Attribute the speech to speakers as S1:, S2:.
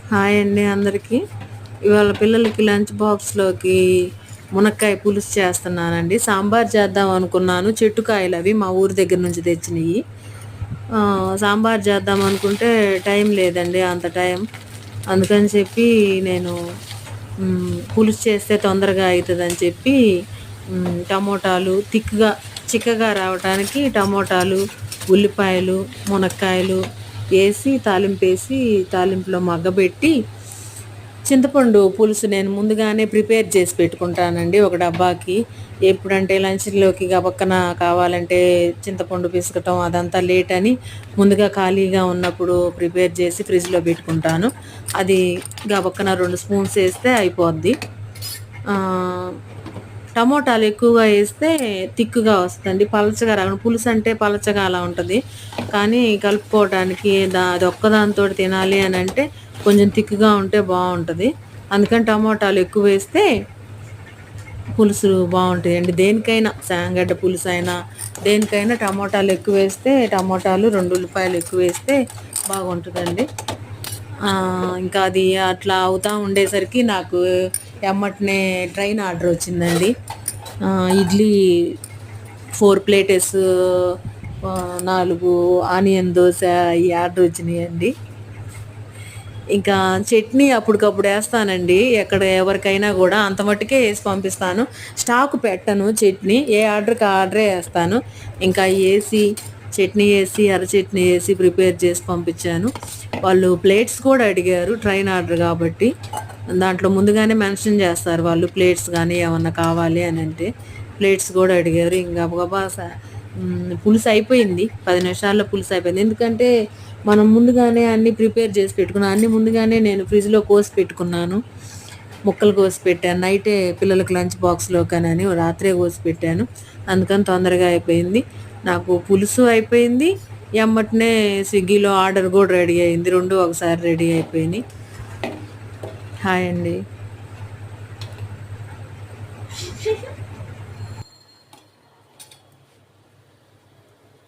S1: Hi అండి అందరికీ. ఇవాళ పిల్లలకి లంచ్ బాక్స్‌లోకి మునక్కాయ పులుసు చేస్తున్నానండి. సాంబార్ చేద్దాం అనుకున్నాను. చెట్టుకాయలు అవి మా ఊరి దగ్గర నుంచి తెచ్చినయి. సాంబార్ చేద్దాం అనుకుంటే టైం లేదండి అంత టైం. అందుకని చెప్పి నేను పులుసు చేస్తే తొందరగా అయితదని చెప్పి టమోటాలు చిక్కగా రావటానికి టమోటాలు, ఉల్లిపాయలు, మునక్కాయలు ఏసి తాలింపులో మగ్గబెట్టి చింతపండు పులుసు నేను ముందుగానే ప్రిపేర్ చేసి పెట్టుకుంటానండి ఒక డబ్బాకి. ఎప్పుడంటే లంచ్‌లోకి గబక్కన కావాలంటే చింతపండు పిసకటం అదంతా లేట్ అని ముందుగా ఖాళీగా ఉన్నప్పుడు ప్రిపేర్ చేసి ఫ్రిడ్జ్‌లో పెట్టుకుంటాను. అది గబక్కన 2 స్పూన్స్ ఏస్తే అయిపోద్ది. టమోటాలు ఎక్కువగా ఏస్తే తిక్కుగా వస్తదండి. పలచగా రాకుండా పులుసు అంటే పలచగా అలా ఉంటది. కానీ కలుపుకోవటానికి అదొక్కదానితోటి తినాలి అనంటే కొంచెం తిక్కుగా ఉంటే బావుంటది. అందుకని టమోటాలు ఎక్కువేస్తే పులుసు బావుంటాయండి. దేనికైనా శాంగడ్డ పులుసైనా, దేనికైనా టమోటాలు ఎక్కువేస్తే 2 ఉల్లిపాయలు ఎక్కువేస్తే బాగుంటదండి. ఇంకా అది అట్లా అవుతా ఉండేసరికి నాకు ఎమ్మటనే ట్రైన్ ఆర్డర్ వచ్చిందండి. ఇడ్లీ 4 ప్లేటెస్, 4 ఆనియన్ దోస ఈ ఆర్డర్ వచ్చినాయండి. ఇంకా చట్నీ అప్పటికప్పుడు వేస్తానండి. ఎవరికైనా కూడా అంత మట్టుకే వేసి పంపిస్తాను. స్టాక్ పెట్టను చట్నీ. ఏ ఆర్డర్‌కి ఆ ఆర్డరే వేస్తాను. ఇంకా చట్నీ వేసి ఎర్ర చట్నీ వేసి ప్రిపేర్ చేసి పంపించాను. వాళ్ళు ప్లేట్స్ కూడా అడిగారు ట్రైన్ ఆర్డర్ కాబట్టి. దాంట్లో ముందుగానే మెన్షన్ చేస్తారు వాళ్ళు ప్లేట్స్ కానీ ఏమన్నా కావాలి అని అంటే. ప్లేట్స్ కూడా అడిగారు. ఇంక గబగబా పులుసు అయిపోయింది. 10 నిమిషాల్లో పులుసు అయిపోయింది. ఎందుకంటే మనం ముందుగానే అన్నీ ప్రిపేర్ చేసి పెట్టుకున్నాం. అన్నీ ముందుగానే నేను ఫ్రిడ్జ్‌లో కోసి పెట్టుకున్నాను. ముక్కలు కోసి పెట్టాను. నైటే పిల్లలకి లంచ్ బాక్స్‌లోకనని రాత్రే కోసి పెట్టాను. అందుకని తొందరగా అయిపోయింది. నాకు పులుసు అయిపోయింది. ఎమ్మటనే స్విగ్గీలో ఆర్డర్ కూడా రెడీ అయింది. 2 ఒకసారి రెడీ అయిపోయినాయి. హాయ్ అండి.